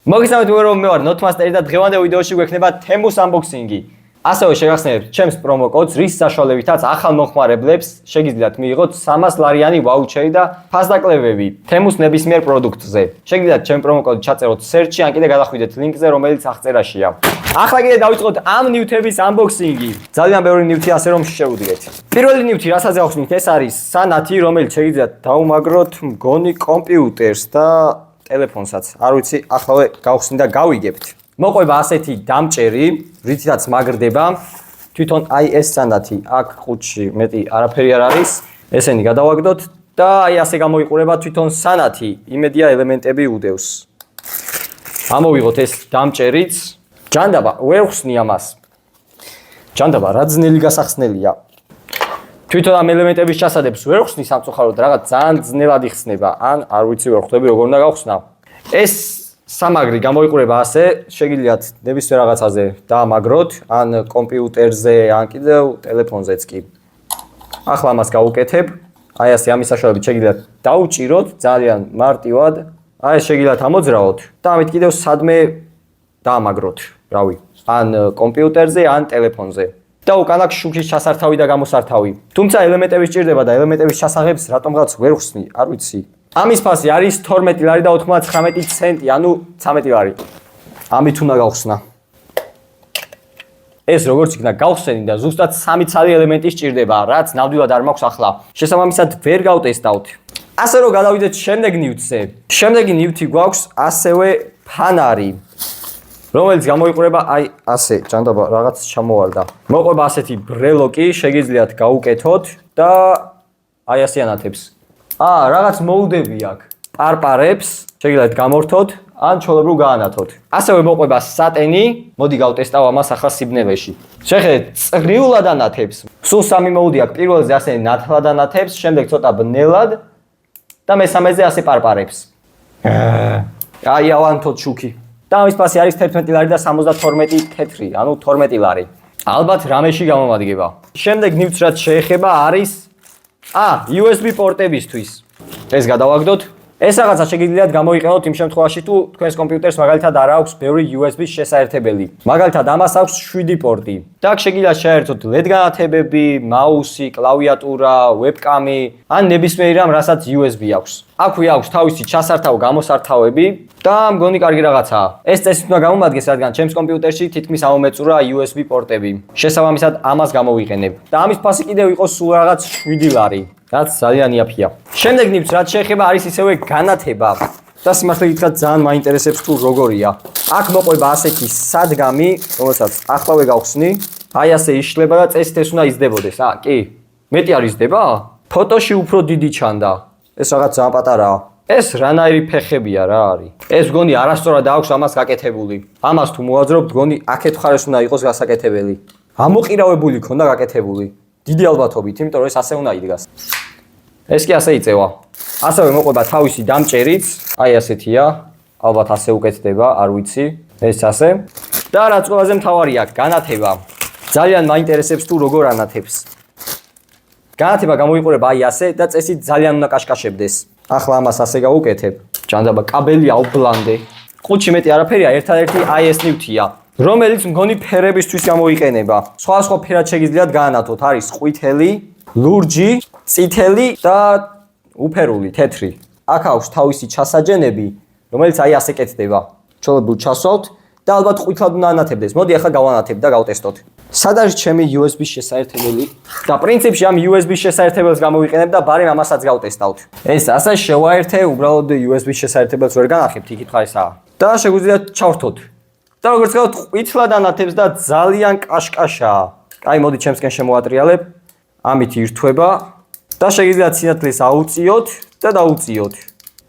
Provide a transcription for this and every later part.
მოგესალმებით, მე ვარ Notmaster და დღევანდელ ვიდეოში გვექნება Temu-ს unboxing-ი. ასევე შეგახსენებთ ჩემს პრომო კოდს, რის საშუალებითაც ახალ მომხმარებლებს შეგიძლიათ მიიღოთ 300 ლარიანი ვაუჩერი და ფასდაკლებები Temu-ს ნებისმიერ პროდუქტზე. შეგიძლიათ ჩემ პრომო კოდი ჩაწეროთ search-ში, ან კიდე გადახვიდეთ ლინკზე, რომელიც აღწერაშია. ახლა კიდე დავიწყოთ ამ ნივთების unboxing-ი. ძალიან ბევრი ნივთი ასე რომ შევუდგეთ. პირველი ნივთი, რასაც გავხსნით, ეს არის სანათი, რომელიც შეგიძლიათ დავუმაგროთ მგონი კომპიუტერს და ტელეფონსაც. არ ვიცი, ახლა გავხსნით და გავიგებთ. მოყვება ასეთი დამჭერი, რითაც მაგრდება. თვითონ აი ეს სანათი, აქ ყუთში მეტი არაფერი არ არის. ესენი გადავაგდოთ და აი ასე გამოიყურება თვითონ სანათი. იმედია ელემენტები უდევს. ამოვიღოთ ეს დამჭერიც. ჯანდაბა, ვერ ხსნი ამას. ჯანდაბა, რა ძნელი გასახსნელია. თვითონ ამ ელემენტების ჩასადებს ვერ ხსნი სამწუხაროდ, რაღაც ძალიან ძნელად იხსნება. ან არ ვიცი ვერ ხვდები როგორ უნდა გავხსნა. ეს სამაგრი გამოიყურება ასე, შეგიძლიათ ნებისმიერ რაღაცაზე დაამაგროთ, ან კომპიუტერზე, ან კიდევ ტელეფონზეც კი. ახლა ამას გავუკეთებ. აი ასე ამის საშუალებით შეგიძლიათ დაუჭიროთ ძალიან მარტივად. აი ეს შეგიძლიათ ამოძრავოთ და ამით კიდევ სადმე დაამაგროთ, რავი, ან კომპიუტერზე, ან ტელეფონზე. და უკან აქვს შუქის ჩასართავი და გამოსართავი. თუმცა ელემენტები სჭირდება და ელემენტების ჩასაღებს რატომღაც ვერ ხსნი, არ ვიცი. ამის ფასი არის 12 ლარი და 99 ცენტი, ანუ 13 ლარი. ამით უნდა გავხსნა. ეს როგორც იქნა გავხსენი და ზუსტად 3 ცალი ელემენტი სჭირდება, რაც ნამდვილად არ მაქვს ახლა. შესაბამისად ვერ გავტესტავთ. ასე რომ გადავიდეთ შემდეგ ნივთზე. შემდეგი ნივთი გვაქვს ასევე ფანარი, რომელიც გამოიყურება აი ასე, ჯანდაბა რაღაც ჩამოვარდა. მოყვება ასეთი ბრელოკი, შეგიძლიათ გაუკეთოთ და აი ასე ანათებს. რაღაც მოუდები აქვს. პარპარებს შეგიძლიათ გამორთოთ, ან ჩოლებრივ გაანათოთ. ასევე მოყვება სატენი, მოდი გავტესტავ ამას ახლა სიბნელეში. შეხედეთ, წრიულად ანათებს. სულ 3 მოუდი აქვს. პირველზე ასე ნათლად ანათებს, შემდეგ ცოტა ბნელად და მესამეზე ასე პარპარებს. აი ავანთოთ შუქი. და ამის ფასი არის 11 ლარი და 72 თეთრი, ანუ 12 ლარი. ალბათ რამეში გამომადგება. შემდეგ ნივთს რაც შეეხება არის USB პორტებისთვის. ეს გადავაგდოთ. ეს რაღაცა შეგიძლიათ გამოიყენოთ იმ შემთხვევაში, თუ თქვენს კომპიუტერს მაგალითად არ აქვს ბევრი USB-ის შესაერთებელი. მაგალითად ამას აქვს 7 პორტი. და აქ შეგიძლიათ შეაერთოთ LED განათებები, მაუსი, კლავიატურა, webcam-ი, ან ნებისმიერი რამ, რასაც USB აქვს. აქვე აქვს თავისი ჩასართავ-გამოსართავები და მგონი კარგი რაღაცაა. ეს წესით უნდა გამომადგეს, რადგან ჩემს კომპიუტერში თითქმის ამომეწურა USB პორტები. შესაბამისად ამას გამოვიყენებ. და ამის ფასი კიდევ იყო სულ რაღაც 7 ლარი. რაც ძალიან იაფია. შემდეგ ნივთს რაც შეეხება არის ისევე განათება. და სიმართლე გითხრათ ძალიან მაინტერესებს თუ როგორია. აქ მოყვება ასეთი სადგამი, რომელსაც ახლავე გავხსნი. აი ასე იშლება და წესით ეს უნდა იზრდებოდეს. კი. მეტი არ იზრდება? ფოტოში უფრო დიდი ჩანდა. ეს რაღაც ძალიან პატარაა. ეს რანაირი ფეხებია რა არის? ეს მგონი არასწორად აქვს ამას გაკეთებული. ამას თუ მოაძრობ, მგონი აქეთ მხარეს უნდა იყოს გასაკეთებელი. ამოყირავებული ქონდა გაკეთებული. დიდი ალბათობით, იმიტომ რომ ეს ასე უნდა იდგას. ეს კი ასე იწევა. ასევე მოყვება თავისი დამჭერიც, აი ასეთია. ალბათ ასე უკეთდება, არ ვიცი. ეს ასე. და რაც ყველაზე მთავარია, განათება. ძალიან მაინტერესებს თუ როგორ ანათებს. განათება გამოიყურება აი ასე და წესით ძალიან უნდა კაშკაშებდეს. ახლა ამას ასე გავუკეთებ. ჯანდაბა კაბელი აუბლანდე. ყუთში მეტი არაფერია, ერთადერთი აი ეს ნივთია, რომელიც მგონი ფერებისთვის გამოიყენება. სხვა ფერად შეგიძლიათ გაანათოთ. არის ყვითელი, ლურჯი, წითელი და უფერული, თეთრი. აქ აქვს თავისი ჩასაჯენები, რომელიც აი ასე კეთდება. ჩოლებრივ ჩასვავთ და ალბათ ყვითლად უნდა ანათებდეს. მოდი ახლა გავანათებ და გავტესტოთ. სად არის ჩემი USB-ის შესაერთებელი? და პრინციპში ამ USB-ის შესაერთებელს გამოვიყენებ და ბარემ ამასაც გავტესტავთ. ეს ასე შევაერთე, უბრალოდ USB-ის შესაერთებელს ვერ განახებთ, იქით ხარისაა. და შეგვიძლიათ ჩავრთოთ. და როგორც გავთ, ყვითლად ანათებს და ძალიან კაშკაშაა. აი მოდი ჩემსკენ შემოვატრიალებ. ამით ირთვება და შეგიძლიათ სინათლეს აუწიოთ და დაუწიოთ.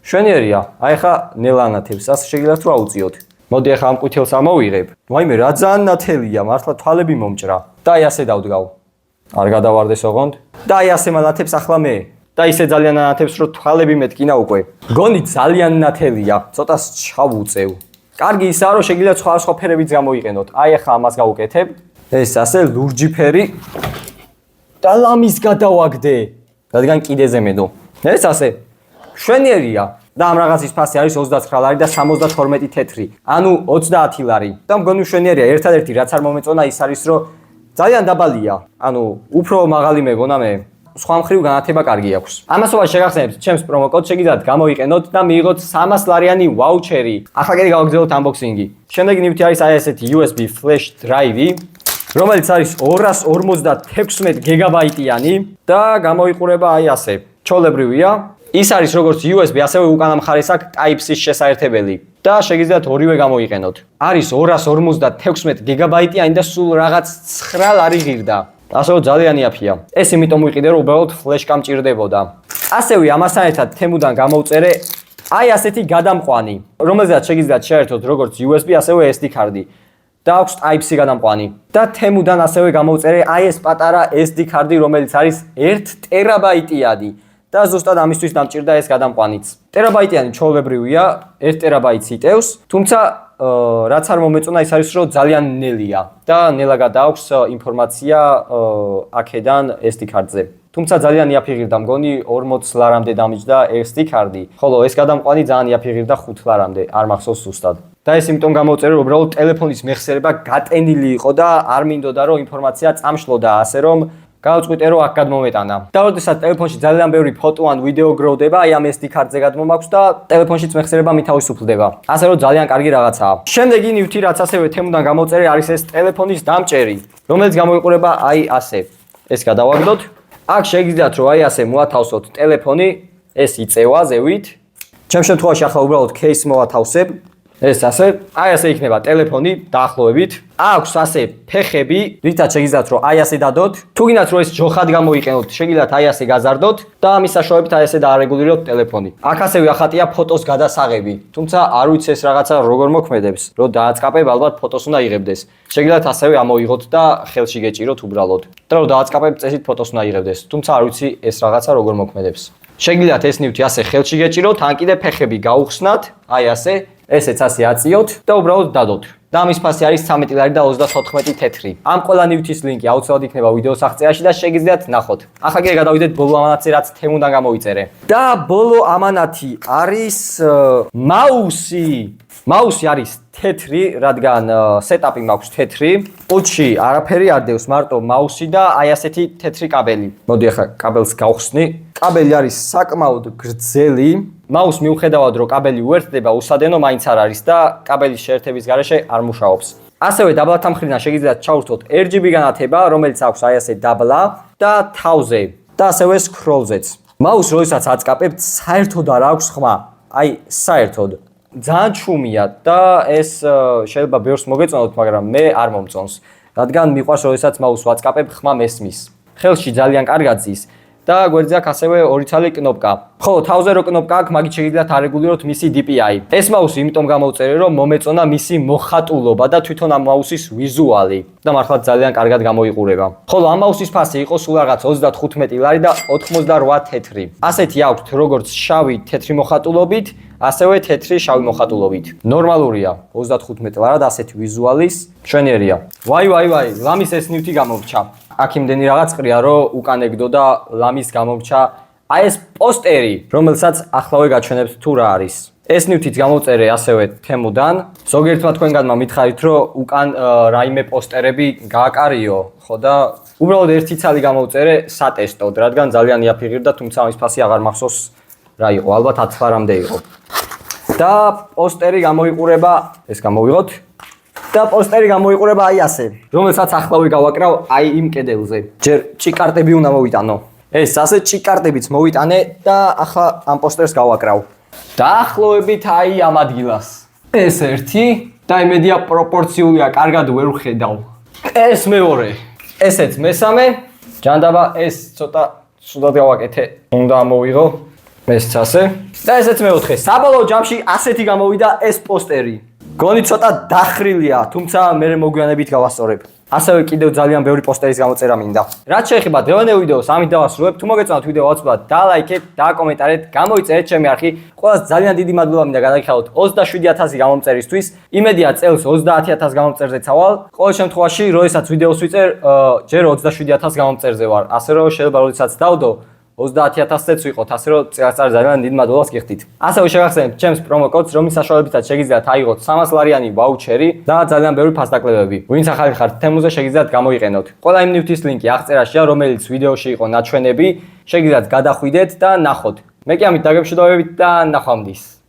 შვენიერია. აი ხა ნელა ანათებს, ასე შეგიძლიათ რომ აუწიოთ. მოდი ახლა ამ ყვითელს ამოვიღებ. ვაიმე რა ძალიან ნათელია, მართლა თვალები მომჭრა. და აი ასე დავდგავ. არ გადავარდეს ოღონდ. და აი ასე მანათებს ახლა მე. და ისე ძალიან ანათებს რომ თვალები მეტკინა უკვე. გონი ძალიან ნათელია, ცოტას ჩავუწევ. კარგი ისაა რომ შეგიძლიათ სხვა ფერებიც გამოიყენოთ. აი ახლა ამას გავუკეთებ. ეს ასე ლურჯი ფერი. და ლამის გადავაგდე. რადგან კიდეზე მედო. ეს ასე შვენიერია. და ამ რაღაცის ფასი არის 29 ლარი და 72 თეთრი. ანუ 30 ლარი. და მგონი მშვენიერია, ერთადერთი რაც არ მომეწონა ის არის, რომ ძალიან დაბალია. ანუ უფრო მაღალი მეგონა მე. სხვა მხრივ განათება კარგი აქვს. ამასობა შეგახსენებთ ჩემს პრომო კოდს შეგიძლიათ გამოიყენოთ და მიიღოთ 300 ლარიანი ვაუჩერი. ახლა კიდე გავაგრძელოთ unboxing-ი. შემდეგი ნივთი არის აი ესეთი USB flash drive-ი, რომელიც არის 256 გიგაბაიტიანი და გამოიყურება აი ასე. ჩოლებრივია. ის არის როგორც USB, ასევე უკანა მხარეს აქვს Type-C შესაერთებელი და შეგიძლიათ ორივე გამოიყენოთ. არის 256 გიგაბაიტიანი და სულ რაღაც 9 ლარი ღირდა. ასე რომ ძალიან იაფია. ეს იმიტომ ვიყიდე, რომ უბრალოდ ფლეშკა მჭირდებოდა. ასევე ამასთან ერთად თემუდან გამოვწერე აი ასეთი გადამყვანი, რომელზეც შეგიძლიათ შეერთოთ როგორც USB, ასევე SD კარდი. და აქვს Type-C გადამყვანი. და თემუდან ასევე გამოვწერე აი ეს პატარა SD კარდი, რომელიც არის 1 ტერაბაიტიანი. და ზუსტად ამისთვის დამჭირდა ეს გადამყვანიც. ტერაბაიტიანი ჩვეულებრივია, 1 ტერაბაიტს იტევს, თუმცა რაც არ მომეწონა ის არის, რომ ძალიან ნელია და ნელაგად აქვს ინფორმაცია აქედან SD კარდზე. თუმცა ძალიან იაფი ღირდა, მგონი 40 ლარამდე დამიჯდა SD კარდი, ხოლო ეს გადამყვანი ძალიან იაფი ღირდა 5 ლარამდე, არ მახსოვს ზუსტად. და ეს იმიტომ გამოვწერე, რომ უბრალოდ ტელეფონის მეხსიერება გატენილი იყო და არ მინდოდა, რომ ინფორმაცია წამშლოდა, ასე რომ გავწყვიტე, რომ აქ გადმომეტანა. და როდესაც ტელეფონში ძალიან ბევრი ფოტო ან ვიდეო გროვდება, აი ამ SD კარდზე გადმომაქვს და ტელეფონშიც მეხსიერება მითავისუფლდება. ასე რომ ძალიან კარგი რაღაცაა. შემდეგი ნივთი, რაც ასევე თემუდან გამოვწერე, არის ეს ტელეფონის დამჭერი, რომელიც გამოიყურება აი ასე. ეს გადავაგდოთ. აქ შეგიძლიათ რომ აი ასე მოათავსოთ ტელეფონი, ეს იწევა ზევით. ჩემ შემთხვევაში ახლა უბრალოდ case მოვათავსებ. ეს ასე, აი ასე იქნება ტელეფონი დაახლოებით. აქვს ასე ფეხები, რითაც შეგიძლიათ რომ აი ასე დადოთ. თუ გინდათ რომ ეს ჯოხად გამოიყენოთ, შეგიძლიათ აი ასე გაზარდოთ და ამის საშუალებით აი ასე დაარეგულიროთ ტელეფონი. აქ ასევე ახატია ფოტოს გადასაღები, თუმცა არ ვიცი ეს რაღაცა როგორ მოქმედებს, რომ დააწყაპებ ალბათ ფოტოს უნდა იღებდეს. შეგიძლიათ ასევე ამოიღოთ და ხელში გეჭიროთ უბრალოდ. და რომ დააწყაპებ წესით ფოტოს უნდა იღებდეს, თუმცა არ ვიცი ეს რაღაცა როგორ მოქმედებს. შეგიძლიათ ეს ნივთი ასე ხელში გეჭიროთ, ან კიდე ფეხები გაუხსნათ, აი ასე. ესეც ასე აწიოთ და უბრალოდ დადოთ. და ამის ფასი არის 13 ლარი და 34 თეთრი. ამ ყველა ნივთის ლინკი აუცილებლად იქნება ვიდეოს აღწერაში და შეგიძლიათ ნახოთ. ახლა კიდე გადავიდეთ ბოლო ამანათზე, რაც თემუდან გამოვიწერე. და ბოლო ამანათი არის მაუსი. მაუსი არის თეთრი, რადგან სეტაპი მაქვს თეთრი. ყუთში არაფერი არ დევს, მარტო მაუსი და აი ასეთი თეთრი კაბელი. მოდი ახლა კაბელს გავხსნი. კაბელი არის საკმაოდ გრძელი. მაუს მიუხედავად რომ კაბელი უერთდება, უსადენო მაინც არ არის და კაბელის შეერთების გარეშე არ მუშაობს. ასევე დაბლათა მხრიდან შეგიძლიათ ჩავრთოთ RGB განათება, რომელიც აქვს აი ასე დაბლა და თავზე და ასევე სკროლზეც. მაუს როდესაც აწყაპებთ, საერთოდ არ აქვს ხმა. აი, საერთოდ. ძალიან ჩუმია და ეს შეიძლება ბევრს მოგეწონოთ, მაგრამ მე არ მომწონს, რადგან მიყვარს როდესაც მაუსს ვაწყაპებ, ხმა მესმის. ხელში ძალიან კარგად ზის. და გვერდზე აქვს ასევე ორიცალი კნოპკა. ხოლო თავზე რო კნოპკა აქვს, მაგით შეგიძლიათ არეგულიროთ მისი DPI. ეს მაუსი იმიტომ გამოვწერე, რომ მომეწონა მისი მოხატულობა და თვითონ ამ მაუსის ვიზუალი და მართლაც ძალიან კარგად გამოიყურება. ხოლო ამ მაუსის ფასი იყო სულ რაღაც 35 ლარი და 88 თეთრი. ასეთი აქვს როგორც შავი თეთრი მოხატულობით, ასევე თეთრი შავი მოხატულობით. ნორმალურია 35 ლარა და ასეთი ვიზუალის მშვენიერია. ვაი, ლამის ეს ნივთი გამორჩა. აქ იმდენი რაღაც ყრია, რომ უკან ეგდო და ლამის გამორჩა აი ეს პოსტერი, რომელსაც ახლავე გაჩვენებთ თუ რა არის. ეს ნივთიც გამოვწერე ასევე თემუდან. ზოგიერთმა თქვენგანმა მითხარით, რომ უკან რაიმე პოსტერები გააკარიო, ხო და უბრალოდ ერთი ცალი გამოვწერე სატესტოდ, რადგან ძალიან იაფი ღირდა, თუმცა ამის ფასი აღარ მახსოვს რა იყო, ალბათ 10 ლარამდე იყო. და პოსტერი გამოიყურება, ეს გამოვიღოთ. და პოსტერი გამოიყურება აი ასე, რომელსაც ახლავე გავაკრავ აი იმ კედელზე. ჯერ ჭიკარტები უნდა მოვიტანო. ეს ასე ჭიკარტებიც მოვიტანე და ახლა ამ პოსტერს გავაკრავ. დაახლოებით აი ამ ადგილას. ეს ერთი და იმედია პროპორციულია, კარგად ვერ ვხედავ. ეს მეორე, ესეც მესამე. ჯანდაბა ეს ცოტა სულად გავაკეთე. უნდა ამოვიღო. ესეც ასე. და ესეც მეოთხე. საბოლოო ჯამში ასეთი გამოვიდა ეს პოსტერი. გონი ცოტა დახრილია, თუმცა მე მოგვიანებით გავასწორებ. ასევე კიდევ ძალიან ბევრი პოსტერის გამოწერა მინდა. რაც შეეხება დღევანდელ ვიდეოს, ამით დავასრულებ. თუ მოგეწონათ ვიდეო, აუცილებლად დალაიქეთ, დააკომენტარეთ, გამოიწერეთ ჩემი არხი. ყველას ძალიან დიდი მადლობა მინდა გადაგიხადოთ 27000 გამომწერისთვის. იმედია წელს 30000 გამომწერზე წავალ. ყოველ შემთხვევაში, როდესაც ვიდეოს ვიწერ, ჯერ 27000 გამომწერზე ვარ. ასე რომ შეიძლება როდესაც დავდო 30000-იც ვიყოთ, ასე რომ წელიწად ძალიან დიდ მადლობას გიხდით. ასევე შეგახსენებთ ჩემს პრომო კოდს, რომლის საშუალებითაც შეგიძლიათ აიღოთ 300 ლარიანი ვაუჩერი და ძალიან ბევრი ფასდაკლებები. ვინც ახალი ხართ თემუზე შეგიძლიათ გამოიყენოთ. ყველა იმ ნივთის ლინკი აღწერაშია, რომელიც ვიდეოში იყო ნაჩვენები, შეგიძლიათ გადახვიდეთ და ნახოთ. მე კი ამით დაგემშვიდობებით და ნახვამდის.